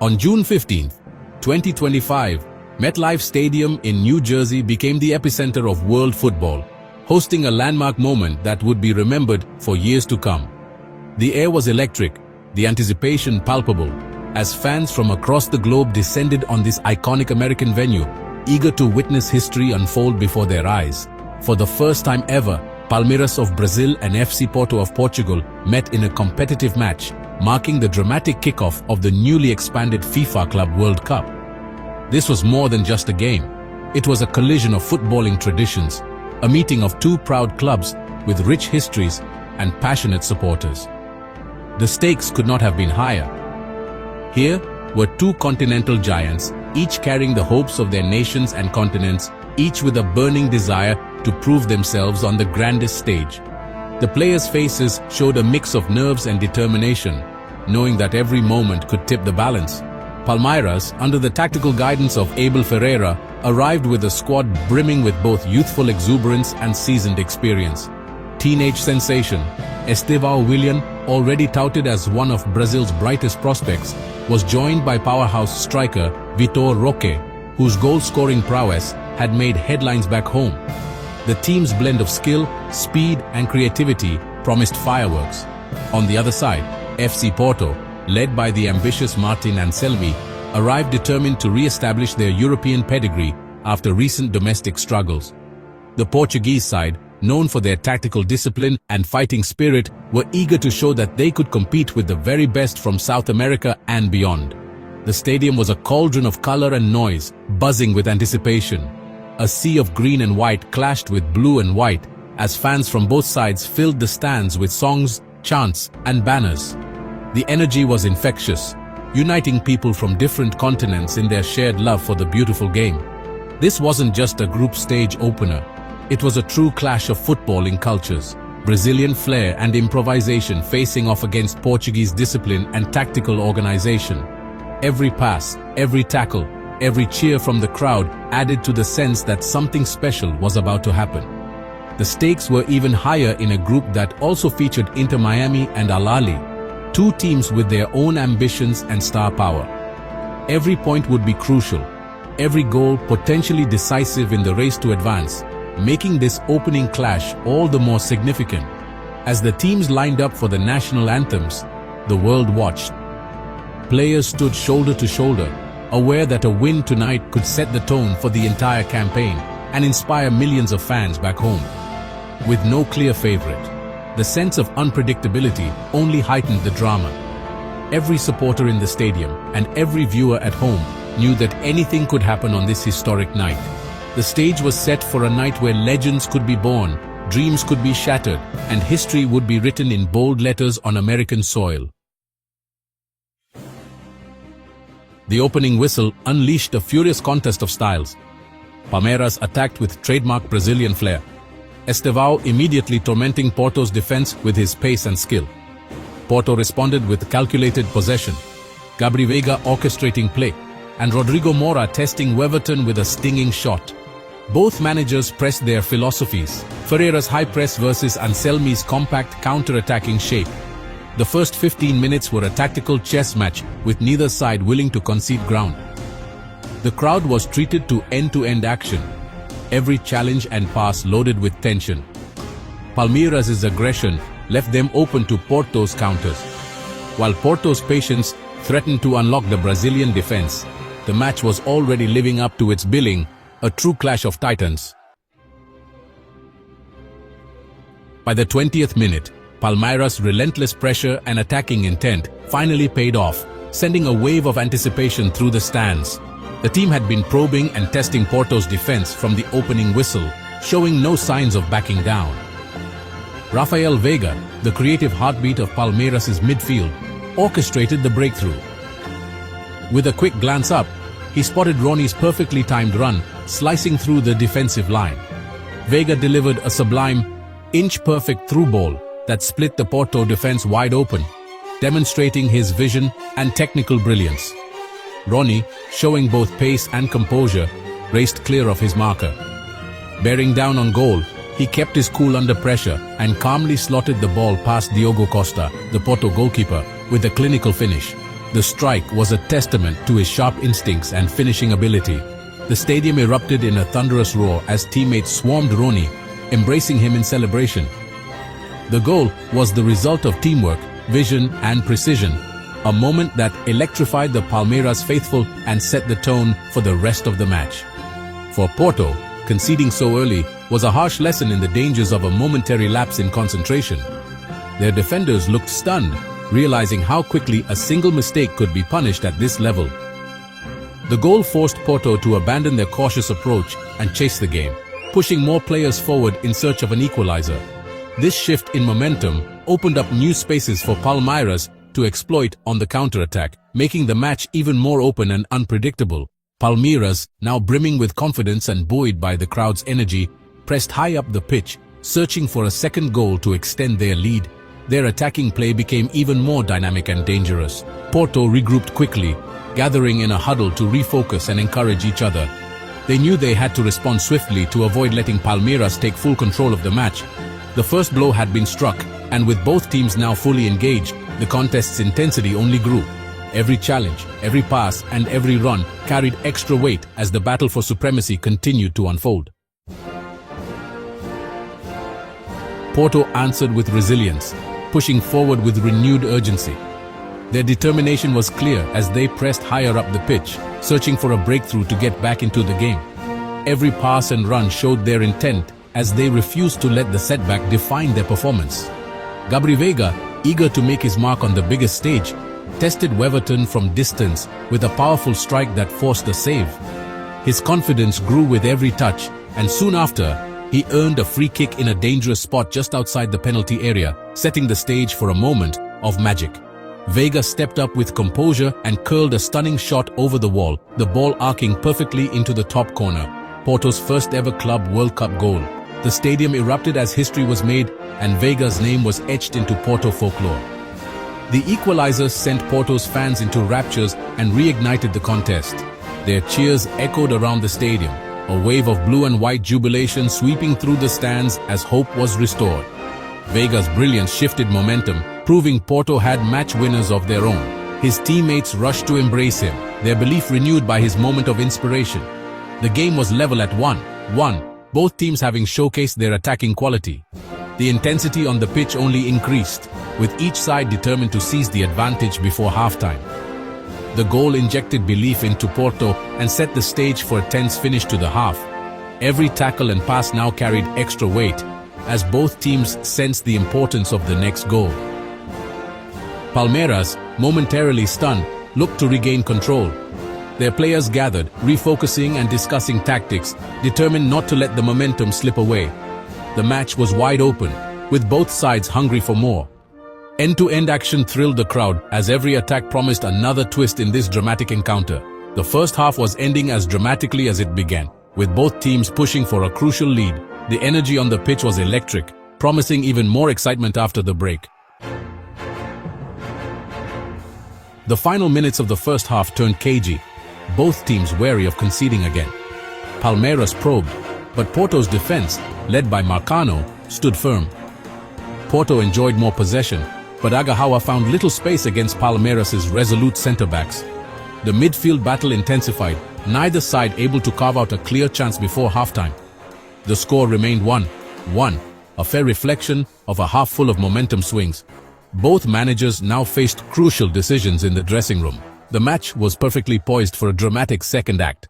On June 15, 2025, MetLife Stadium in New Jersey became the epicenter of world football, hosting a landmark moment that would be remembered for years to come. The air was electric, the anticipation palpable, as fans from across the globe descended on this iconic American venue, eager to witness history unfold before their eyes. For the first time ever, Palmeiras of Brazil and FC Porto of Portugal met in a competitive match, marking the dramatic kickoff of the newly expanded FIFA Club World Cup. This was more than just a game. It was a collision of footballing traditions, a meeting of two proud clubs with rich histories and passionate supporters. The stakes could not have been higher. Here were two continental giants, each carrying the hopes of their nations and continents, each with a burning desire to prove themselves on the grandest stage. The players' faces showed a mix of nerves and determination, knowing that every moment could tip the balance. Palmeiras, under the tactical guidance of Abel Ferreira, arrived with a squad brimming with both youthful exuberance and seasoned experience. Teenage sensation, Estêvão Willian, already touted as one of Brazil's brightest prospects, was joined by powerhouse striker Vitor Roque, whose goal-scoring prowess had made headlines back home. The team's blend of skill, speed, and creativity promised fireworks. On the other side, FC Porto, led by the ambitious Martin Anselmi, arrived determined to re-establish their European pedigree after recent domestic struggles. The Portuguese side, known for their tactical discipline and fighting spirit, were eager to show that they could compete with the very best from South America and beyond. The stadium was a cauldron of color and noise, buzzing with anticipation. A sea of green and white clashed with blue and white, as fans from both sides filled the stands with songs, chants, and banners. The energy was infectious, uniting people from different continents in their shared love for the beautiful game. This wasn't just a group stage opener. It was a true clash of footballing cultures, Brazilian flair and improvisation facing off against Portuguese discipline and tactical organization. Every pass, every tackle, every cheer from the crowd added to the sense that something special was about to happen. The stakes were even higher in a group that also featured Inter Miami and Ahly, two teams with their own ambitions and star power. Every point would be crucial, every goal potentially decisive in the race to advance, making this opening clash all the more significant. As the teams lined up for the national anthems, the world watched. Players stood shoulder to shoulder, aware that a win tonight could set the tone for the entire campaign and inspire millions of fans back home. With no clear favorite, the sense of unpredictability only heightened the drama. Every supporter in the stadium and every viewer at home knew that anything could happen on this historic night. The stage was set for a night where legends could be born, dreams could be shattered, and history would be written in bold letters on American soil. The opening whistle unleashed a furious contest of styles. Palmeiras attacked with trademark Brazilian flair, Estêvão immediately tormenting Porto's defense with his pace and skill. Porto responded with calculated possession, Gabriel Veiga orchestrating play, and Rodrigo Moura testing Weverton with a stinging shot. Both managers pressed their philosophies, Ferreira's high press versus Anselmi's compact counter-attacking shape. The first 15 minutes were a tactical chess match, with neither side willing to concede ground. The crowd was treated to end-to-end action, every challenge and pass loaded with tension. Palmeiras' aggression left them open to Porto's counters. While Porto's patience threatened to unlock the Brazilian defense, the match was already living up to its billing, a true clash of titans. By the 20th minute, Palmeiras' relentless pressure and attacking intent finally paid off, sending a wave of anticipation through the stands. The team had been probing and testing Porto's defense from the opening whistle, showing no signs of backing down. Rafael Veiga, the creative heartbeat of Palmeiras' midfield, orchestrated the breakthrough. With a quick glance up, he spotted Rony's perfectly timed run, slicing through the defensive line. Veiga delivered a sublime, inch-perfect through ball that split the Porto defense wide open, demonstrating his vision and technical brilliance. Rony, showing both pace and composure, raced clear of his marker. Bearing down on goal, he kept his cool under pressure and calmly slotted the ball past Diogo Costa, the Porto goalkeeper, with a clinical finish. The strike was a testament to his sharp instincts and finishing ability. The stadium erupted in a thunderous roar as teammates swarmed Rony, embracing him in celebration. The goal was the result of teamwork, vision and precision, a moment that electrified the Palmeiras faithful and set the tone for the rest of the match. For Porto, conceding so early was a harsh lesson in the dangers of a momentary lapse in concentration. Their defenders looked stunned, realizing how quickly a single mistake could be punished at this level. The goal forced Porto to abandon their cautious approach and chase the game, pushing more players forward in search of an equalizer. This shift in momentum opened up new spaces for Palmeiras to exploit on the counter-attack, making the match even more open and unpredictable. Palmeiras, now brimming with confidence and buoyed by the crowd's energy, pressed high up the pitch, searching for a second goal to extend their lead. Their attacking play became even more dynamic and dangerous. Porto regrouped quickly, gathering in a huddle to refocus and encourage each other. They knew they had to respond swiftly to avoid letting Palmeiras take full control of the match. The first blow had been struck, and with both teams now fully engaged, the contest's intensity only grew. Every challenge, every pass, and every run carried extra weight as the battle for supremacy continued to unfold. Porto answered with resilience, pushing forward with renewed urgency. Their determination was clear as they pressed higher up the pitch, searching for a breakthrough to get back into the game. Every pass and run showed their intent as they refused to let the setback define their performance. Gabri Veiga, eager to make his mark on the biggest stage, tested Weverton from distance with a powerful strike that forced a save. His confidence grew with every touch, and soon after, he earned a free kick in a dangerous spot just outside the penalty area, setting the stage for a moment of magic. Veiga stepped up with composure and curled a stunning shot over the wall, the ball arcing perfectly into the top corner. Porto's first ever Club World Cup goal. The stadium erupted as history was made, and Veiga's name was etched into Porto folklore. The equalizer sent Porto's fans into raptures and reignited the contest. Their cheers echoed around the stadium, a wave of blue and white jubilation sweeping through the stands as hope was restored. Veiga's brilliance shifted momentum, proving Porto had match winners of their own. His teammates rushed to embrace him, their belief renewed by his moment of inspiration. The game was level at 1-1, both teams having showcased their attacking quality. The intensity on the pitch only increased, with each side determined to seize the advantage before halftime. The goal injected belief into Porto and set the stage for a tense finish to the half. Every tackle and pass now carried extra weight, as both teams sensed the importance of the next goal. Palmeiras, momentarily stunned, looked to regain control. Their players gathered, refocusing and discussing tactics, determined not to let the momentum slip away. The match was wide open, with both sides hungry for more. End-to-end action thrilled the crowd as every attack promised another twist in this dramatic encounter. The first half was ending as dramatically as it began, with both teams pushing for a crucial lead. The energy on the pitch was electric, promising even more excitement after the break. The final minutes of the first half turned cagey, both teams wary of conceding again. Palmeiras probed, but Porto's defense, led by Marcano, stood firm. Porto enjoyed more possession, but Aghehowa found little space against Palmeiras' resolute centre-backs. The midfield battle intensified, neither side able to carve out a clear chance before halftime. The score remained 1-1, a fair reflection of a half full of momentum swings. Both managers now faced crucial decisions in the dressing room. The match was perfectly poised for a dramatic second act.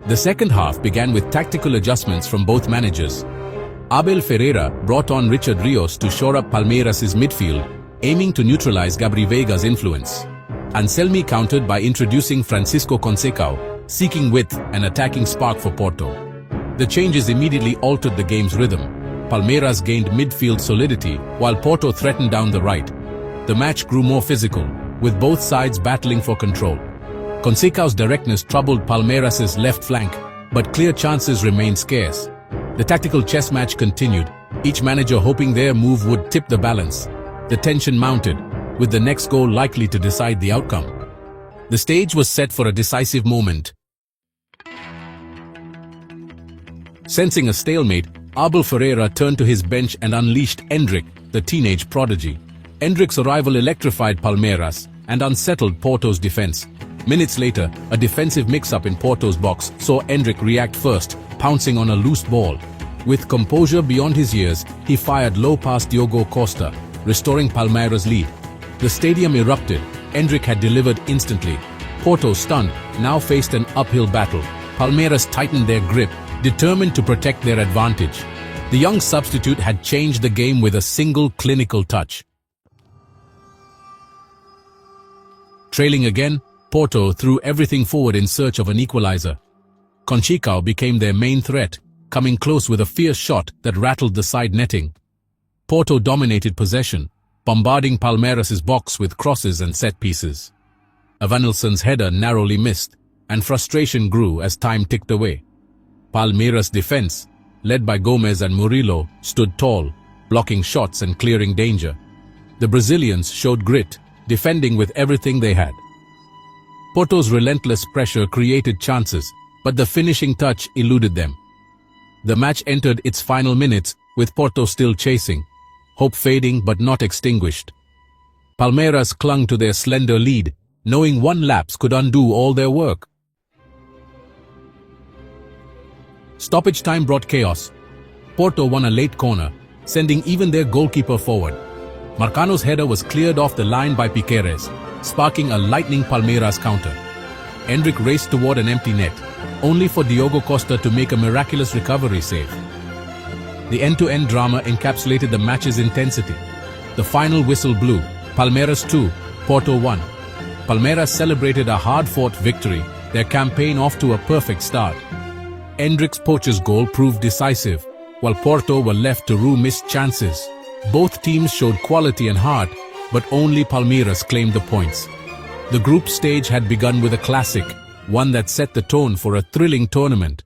The second half began with tactical adjustments from both managers. Abel Ferreira brought on Richard Rios to shore up Palmeiras' midfield, aiming to neutralize Gabri Veiga's influence. Anselmi countered by introducing Francisco Conceição, seeking width and attacking spark for Porto. The changes immediately altered the game's rhythm. Palmeiras gained midfield solidity, while Porto threatened down the right. The match grew more physical, with both sides battling for control. Conceição's directness troubled Palmeiras' left flank, but clear chances remained scarce. The tactical chess match continued, each manager hoping their move would tip the balance. The tension mounted, with the next goal likely to decide the outcome. The stage was set for a decisive moment. Sensing a stalemate, Abel Ferreira turned to his bench and unleashed Endrick, the teenage prodigy. Endrick's arrival electrified Palmeiras and unsettled Porto's defense. Minutes later, a defensive mix-up in Porto's box saw Endrick react first, pouncing on a loose ball. With composure beyond his years, he fired low past Diogo Costa, restoring Palmeiras' lead. The stadium erupted. Endrick had delivered instantly. Porto, stunned, now faced an uphill battle. Palmeiras tightened their grip, determined to protect their advantage. The young substitute had changed the game with a single clinical touch. Trailing again, Porto threw everything forward in search of an equalizer. Conchicao became their main threat, coming close with a fierce shot that rattled the side netting. Porto dominated possession, bombarding Palmeiras' box with crosses and set pieces. Evanilson's header narrowly missed, and frustration grew as time ticked away. Palmeiras' defense, led by Gomes and Murillo, stood tall, blocking shots and clearing danger. The Brazilians showed grit, defending with everything they had. Porto's relentless pressure created chances, but the finishing touch eluded them. The match entered its final minutes, with Porto still chasing, hope fading but not extinguished. Palmeiras clung to their slender lead, knowing one lapse could undo all their work. Stoppage time brought chaos. Porto won a late corner, sending even their goalkeeper forward. Marcano's header was cleared off the line by Piqueres, sparking a lightning Palmeiras counter. Endrick raced toward an empty net, only for Diogo Costa to make a miraculous recovery save. The end-to-end drama encapsulated the match's intensity. The final whistle blew. Palmeiras 2, Porto 1. Palmeiras celebrated a hard-fought victory, their campaign off to a perfect start. Endrick's poacher's goal proved decisive, while Porto were left to rue missed chances. Both teams showed quality and heart, but only Palmeiras claimed the points. The group stage had begun with a classic, one that set the tone for a thrilling tournament.